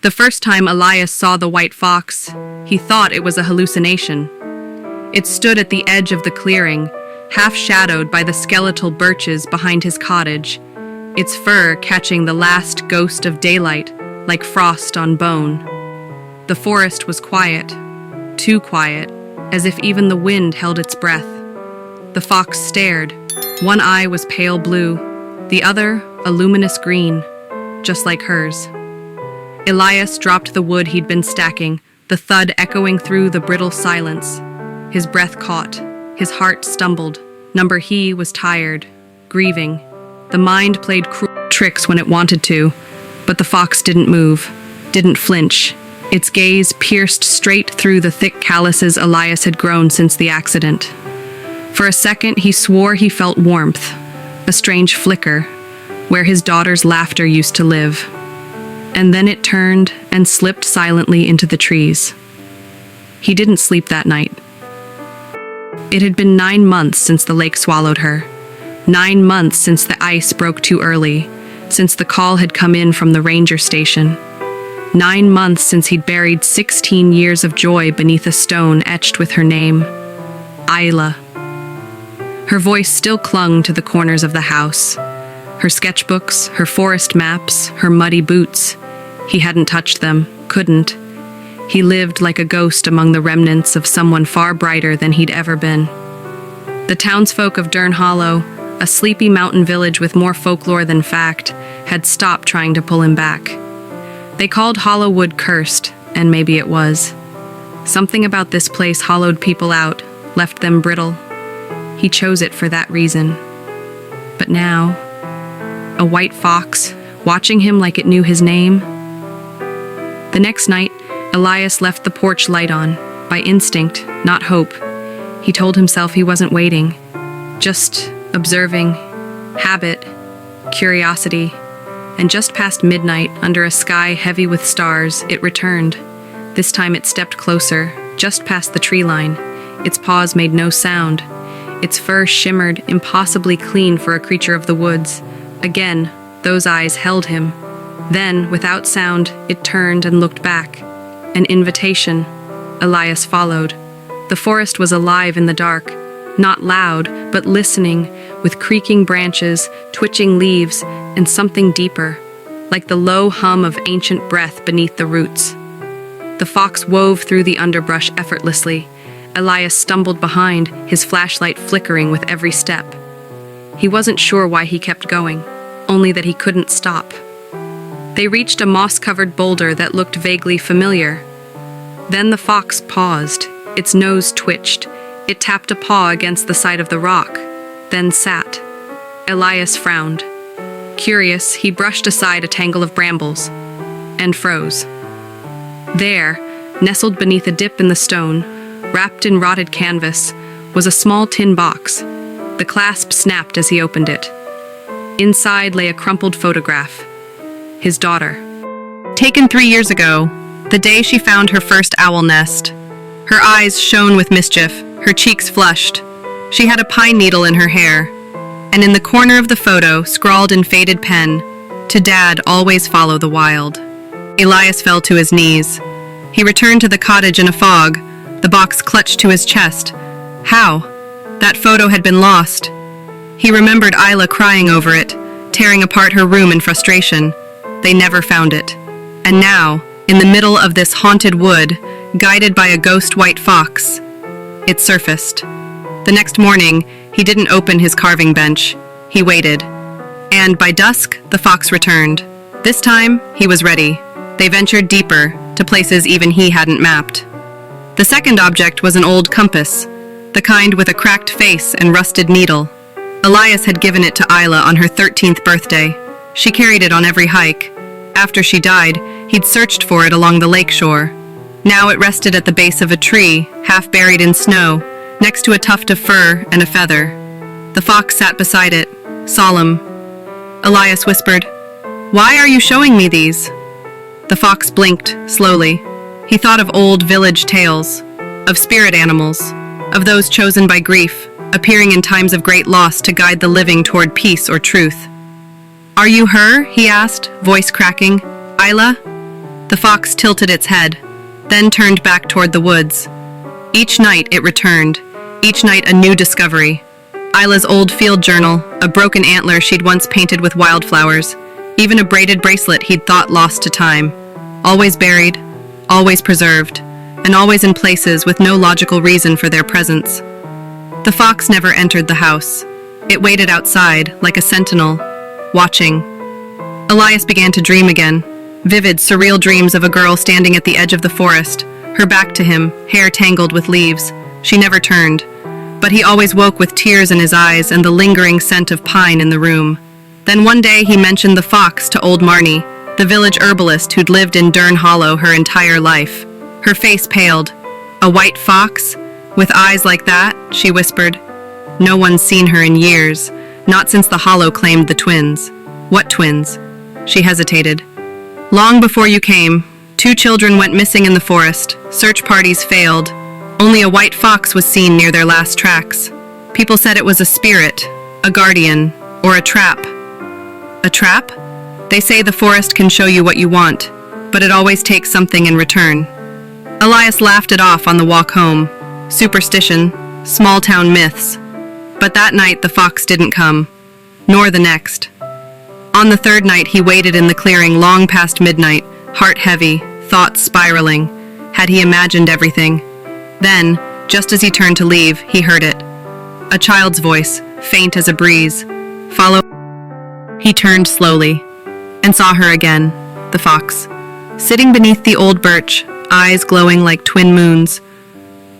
The first time Elias saw the white fox, he thought it was a hallucination. It stood at the edge of the clearing, half shadowed by the skeletal birches behind his cottage, its fur catching the last ghost of daylight like frost on bone. The forest was quiet, too quiet, as if even the wind held its breath. The fox stared. One eye was pale blue, the other a luminous green, just like hers. Elias dropped the wood he'd been stacking, the thud echoing through the brittle silence. His breath caught, his heart stumbled. He was tired, grieving. The mind played cruel tricks when it wanted to, but the fox didn't move, didn't flinch. Its gaze pierced straight through the thick calluses Elias had grown since the accident. For a second, he swore he felt warmth, a strange flicker, where his daughter's laughter used to live. And then it turned and slipped silently into the trees. He didn't sleep that night. It had been 9 months since the lake swallowed her. 9 months since the ice broke too early, since the call had come in from the ranger station. 9 months since he'd buried 16 years of joy beneath a stone etched with her name, Isla. Her voice still clung to the corners of the house. Her sketchbooks, her forest maps, her muddy boots. He hadn't touched them, couldn't. He lived like a ghost among the remnants of someone far brighter than he'd ever been. The townsfolk of Dern Hollow, a sleepy mountain village with more folklore than fact, had stopped trying to pull him back. They called Hollowwood cursed, and maybe it was. Something about this place hollowed people out, left them brittle. He chose it for that reason. But now, a white fox, watching him like it knew his name. The next night, Elias left the porch light on, by instinct, not hope. He told himself he wasn't waiting, just observing, habit, curiosity. And just past midnight, under a sky heavy with stars, it returned. This time it stepped closer, just past the tree line. Its paws made no sound. Its fur shimmered, impossibly clean for a creature of the woods. Again, those eyes held him. Then, without sound, it turned and looked back. An invitation. Elias followed. The forest was alive in the dark, not loud, but listening, with creaking branches, twitching leaves, and something deeper, like the low hum of ancient breath beneath the roots. The fox wove through the underbrush effortlessly. Elias stumbled behind, his flashlight flickering with every step. He wasn't sure why he kept going, only that he couldn't stop. They reached a moss-covered boulder that looked vaguely familiar. Then the fox paused. Its nose twitched. It tapped a paw against the side of the rock, then sat. Elias frowned. Curious, he brushed aside a tangle of brambles and froze. There, nestled beneath a dip in the stone, wrapped in rotted canvas, was a small tin box. The clasp snapped as he opened it. Inside lay a crumpled photograph. His daughter. Taken 3 years ago, the day she found her first owl nest. Her eyes shone with mischief, her cheeks flushed. She had a pine needle in her hair, and in the corner of the photo, scrawled in faded pen, "To Dad, always follow the wild." Elias fell to his knees. He returned to the cottage in a fog, the box clutched to his chest. How? That photo had been lost. He remembered Isla crying over it, tearing apart her room in frustration. They never found it. And now, in the middle of this haunted wood, guided by a ghost white fox, it surfaced. The next morning, he didn't open his carving bench. He waited. And by dusk, the fox returned. This time, he was ready. They ventured deeper, to places even he hadn't mapped. The second object was an old compass, the kind with a cracked face and rusted needle. Elias had given it to Isla on her 13th birthday. She carried it on every hike. After she died, he'd searched for it along the lake shore. Now it rested at the base of a tree, half buried in snow, next to a tuft of fur and a feather. The fox sat beside it, solemn. Elias whispered, "Why are you showing me these?" The fox blinked, slowly. He thought of old village tales, of spirit animals, of those chosen by grief, appearing in times of great loss to guide the living toward peace or truth. "Are you her?" he asked, voice cracking. "Isla?" The fox tilted its head, then turned back toward the woods. Each night it returned, each night a new discovery. Isla's old field journal, a broken antler she'd once painted with wildflowers, even a braided bracelet he'd thought lost to time. Always buried, always preserved, and always in places with no logical reason for their presence. The fox never entered the house. It waited outside, like a sentinel, watching. Elias began to dream again, vivid, surreal dreams of a girl standing at the edge of the forest, her back to him, hair tangled with leaves. She never turned, but he always woke with tears in his eyes and the lingering scent of pine in the room. Then one day he mentioned the fox to old Marnie, the village herbalist who'd lived in Dern Hollow her entire life. Her face paled. "A white fox? With eyes like that?" she whispered. "No one's seen her in years, not since the Hollow claimed the twins." "What twins?" She hesitated. "Long before you came, 2 children went missing in the forest. Search parties failed. Only a white fox was seen near their last tracks. People said it was a spirit, a guardian, or a trap." "A trap?" "They say the forest can show you what you want, but it always takes something in return." Elias laughed it off on the walk home. Superstition, small-town myths. But that night the fox didn't come, nor the next. On the 3rd night he waited in the clearing long past midnight, heart heavy, thoughts spiraling. Had he imagined everything? Then, just as he turned to leave, he heard it. A child's voice, faint as a breeze. "Follow." He turned slowly, and saw her again, the fox, sitting beneath the old birch, eyes glowing like twin moons.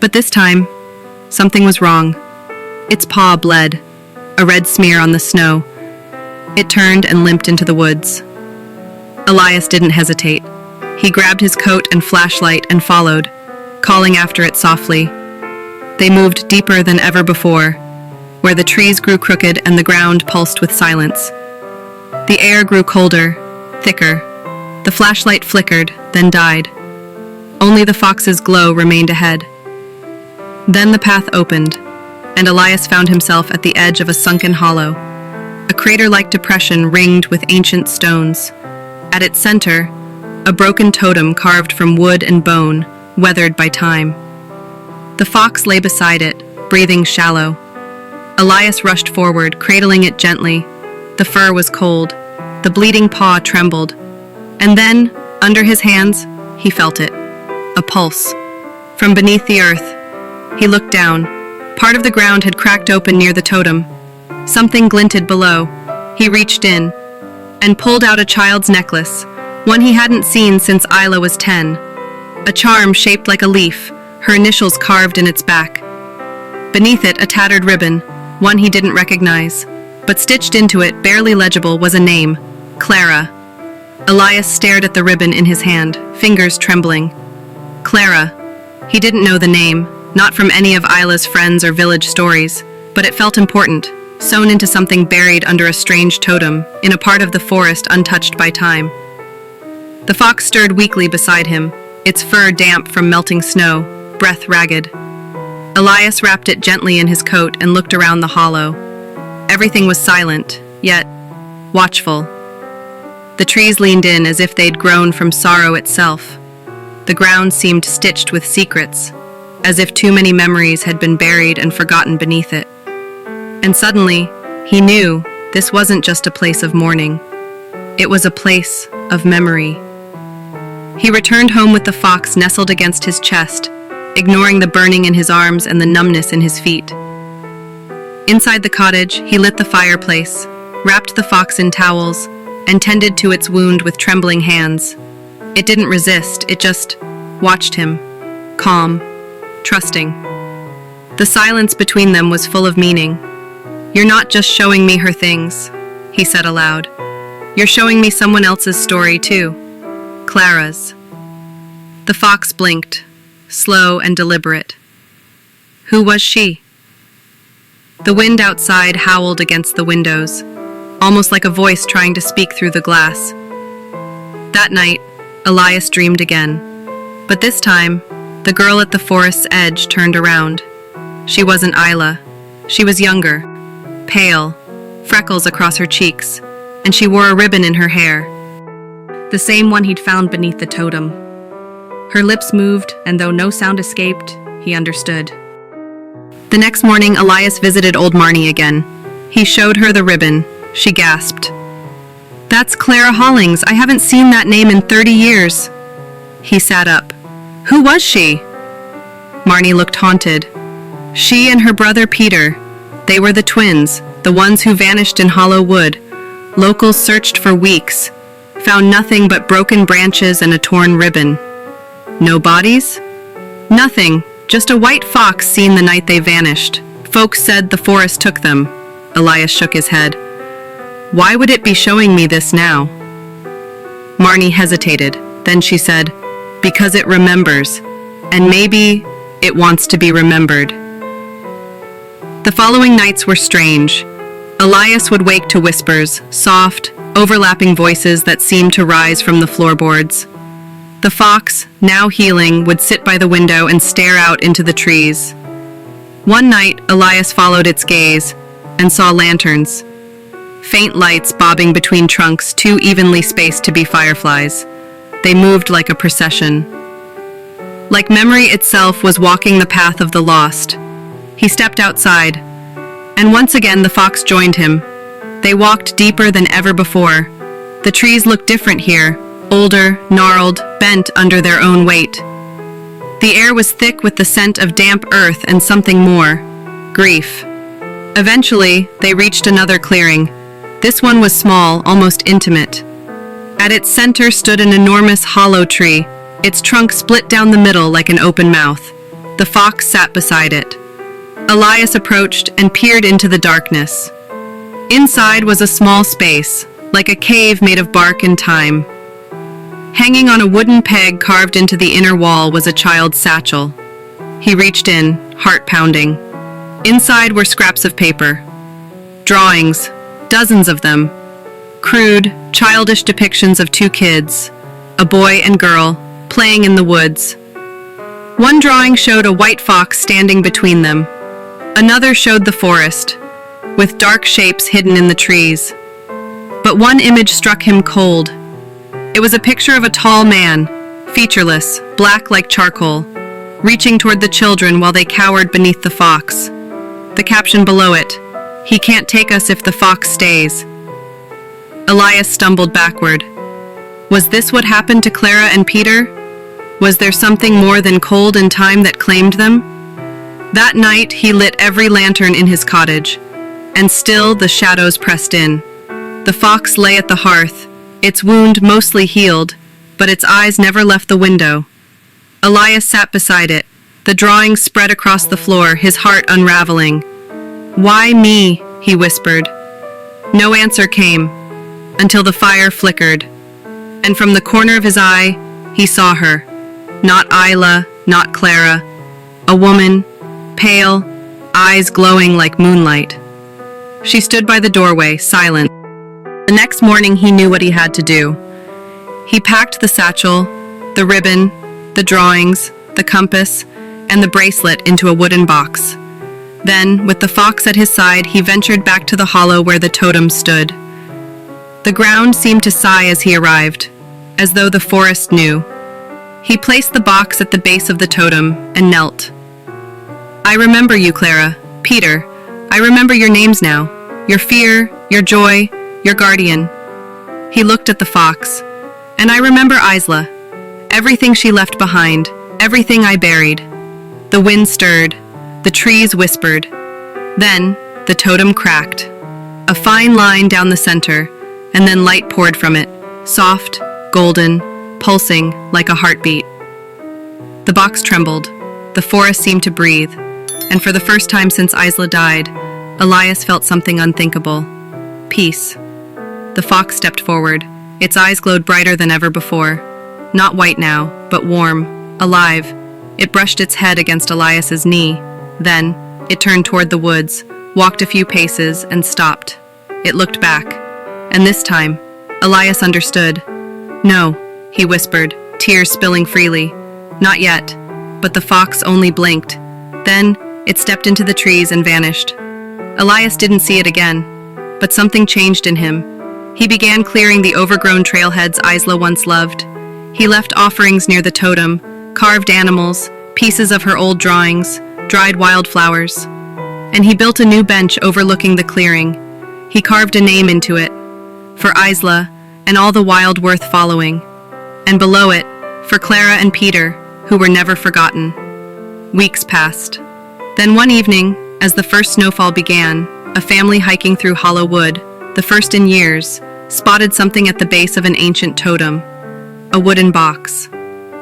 But this time, something was wrong. Its paw bled, a red smear on the snow. It turned and limped into the woods. Elias didn't hesitate. He grabbed his coat and flashlight and followed, calling after it softly. They moved deeper than ever before, where the trees grew crooked and the ground pulsed with silence. The air grew colder, thicker. The flashlight flickered, then died. Only the fox's glow remained ahead. Then the path opened, and Elias found himself at the edge of a sunken hollow. A crater-like depression ringed with ancient stones. At its center, a broken totem carved from wood and bone, weathered by time. The fox lay beside it, breathing shallow. Elias rushed forward, cradling it gently. The fur was cold. The bleeding paw trembled. And then, under his hands, he felt it. A pulse. From beneath the earth, he looked down. Part of the ground had cracked open near the totem. Something glinted below. He reached in and pulled out a child's necklace, one he hadn't seen since Isla was 10. A charm shaped like a leaf, her initials carved in its back. Beneath it, a tattered ribbon, one he didn't recognize. But stitched into it, barely legible, was a name, Clara. Elias stared at the ribbon in his hand, fingers trembling. Clara. He didn't know the name, not from any of Isla's friends or village stories, but it felt important, sewn into something buried under a strange totem, in a part of the forest untouched by time. The fox stirred weakly beside him, its fur damp from melting snow, breath ragged. Elias wrapped it gently in his coat and looked around the hollow. Everything was silent, yet watchful. The trees leaned in as if they'd grown from sorrow itself. The ground seemed stitched with secrets, as if too many memories had been buried and forgotten beneath it. And suddenly, he knew this wasn't just a place of mourning. It was a place of memory. He returned home with the fox nestled against his chest, ignoring the burning in his arms and the numbness in his feet. Inside the cottage, he lit the fireplace, wrapped the fox in towels, and tended to its wound with trembling hands. It didn't resist, it just watched him, calm, trusting. The silence between them was full of meaning. "You're not just showing me her things," he said aloud. "You're showing me someone else's story too. Clara's." The fox blinked, slow and deliberate. Who was she? The wind outside howled against the windows, almost like a voice trying to speak through the glass. That night, Elias dreamed again. But this time, the girl at the forest's edge turned around. She wasn't Isla. She was younger, pale, freckles across her cheeks, and she wore a ribbon in her hair. the same one he'd found beneath the totem. Her lips moved, and though no sound escaped, he understood. The next morning, Elias visited old Marnie again. He showed her the ribbon. She gasped. "That's Clara Hollings. I haven't seen that name in 30 years. He sat up. "Who was she?" Marnie looked haunted. "She and her brother Peter. They were the twins, the ones who vanished in Hollow Wood. Locals searched for weeks, found nothing but broken branches and a torn ribbon. No bodies? Nothing, just a white fox seen the night they vanished. Folks said the forest took them." Elias shook his head. "Why would it be showing me this now?" Marnie hesitated. Then she said, "Because it remembers, and maybe it wants to be remembered." The following nights were strange. Elias would wake to whispers, soft, overlapping voices that seemed to rise from the floorboards. The fox, now healing, would sit by the window and stare out into the trees. One night, Elias followed its gaze and saw lanterns. Faint lights bobbing between trunks too evenly spaced to be fireflies. They moved like a procession. Like memory itself was walking the path of the lost. He stepped outside, and once again the fox joined him. They walked deeper than ever before. The trees looked different here, older, gnarled, bent under their own weight. The air was thick with the scent of damp earth and something more, grief. Eventually, they reached another clearing. This one was small, almost intimate. At its center stood an enormous hollow tree, its trunk split down the middle like an open mouth. The fox sat beside it. Elias approached and peered into the darkness. Inside was a small space, like a cave made of bark and time. Hanging on a wooden peg carved into the inner wall was a child's satchel. He reached in, heart pounding. Inside were scraps of paper. Drawings, dozens of them. Crude, childish depictions of two kids, a boy and girl, playing in the woods. One drawing showed a white fox standing between them. Another showed the forest, with dark shapes hidden in the trees. But one image struck him cold. It was a picture of a tall man, featureless, black like charcoal, reaching toward the children while they cowered beneath the fox. The caption below it, "He can't take us if the fox stays." Elias stumbled backward. Was this what happened to Clara and Peter? Was there something more than cold and time that claimed them? That night, he lit every lantern in his cottage, and still the shadows pressed in. The fox lay at the hearth, its wound mostly healed, but its eyes never left the window. Elias sat beside it, the drawing spread across the floor, his heart unraveling. "Why me?" he whispered. No answer came, until the fire flickered, and from the corner of his eye, he saw her. Not Isla, not Clara. A woman, pale, eyes glowing like moonlight. She stood by the doorway, silent. The next morning he knew what he had to do. He packed the satchel, the ribbon, the drawings, the compass, and the bracelet into a wooden box. Then, with the fox at his side, he ventured back to the hollow where the totem stood. The ground seemed to sigh as he arrived, as though the forest knew. He placed the box at the base of the totem and knelt. "I remember you, Clara, Peter. I remember your names now. Your fear, your joy, your guardian." He looked at the fox. "And I remember Isla. Everything she left behind, everything I buried." The wind stirred. The trees whispered. Then, the totem cracked. A fine line down the center, and then light poured from it, soft, golden, pulsing like a heartbeat. The box trembled. The forest seemed to breathe, and for the first time since Isla died, Elias felt something unthinkable. Peace. The fox stepped forward. Its eyes glowed brighter than ever before. Not white now, but warm, alive. It brushed its head against Elias's knee. Then, it turned toward the woods, walked a few paces, and stopped. It looked back. And this time, Elias understood. "No," he whispered, tears spilling freely. "Not yet." But the fox only blinked. Then, it stepped into the trees and vanished. Elias didn't see it again, but something changed in him. He began clearing the overgrown trailheads Isla once loved. He left offerings near the totem, carved animals, pieces of her old drawings, dried wildflowers. And he built a new bench overlooking the clearing. He carved a name into it, for Isla and all the wild worth following, and below it, for Clara and Peter, who were never forgotten. Weeks passed. Then one evening, as the first snowfall began, a family hiking through hollow wood, the first in years, spotted something at the base of an ancient totem, a wooden box.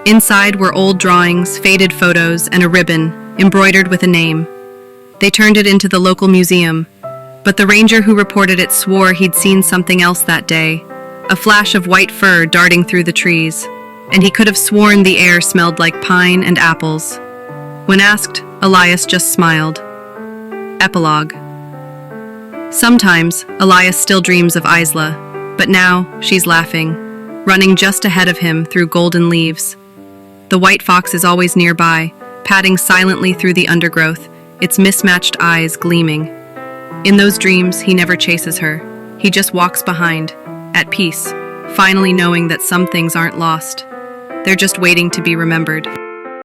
Inside were old drawings, faded photos, and a ribbon, embroidered with a name. They turned it into the local museum, but the ranger who reported it swore he'd seen something else that day, a flash of white fur darting through the trees, and he could have sworn the air smelled like pine and apples. When asked, Elias just smiled. Epilogue. Sometimes, Elias still dreams of Isla, but now she's laughing, running just ahead of him through golden leaves. The white fox is always nearby, padding silently through the undergrowth, its mismatched eyes gleaming. In those dreams, he never chases her. He just walks behind, at peace, finally knowing that some things aren't lost. They're just waiting to be remembered.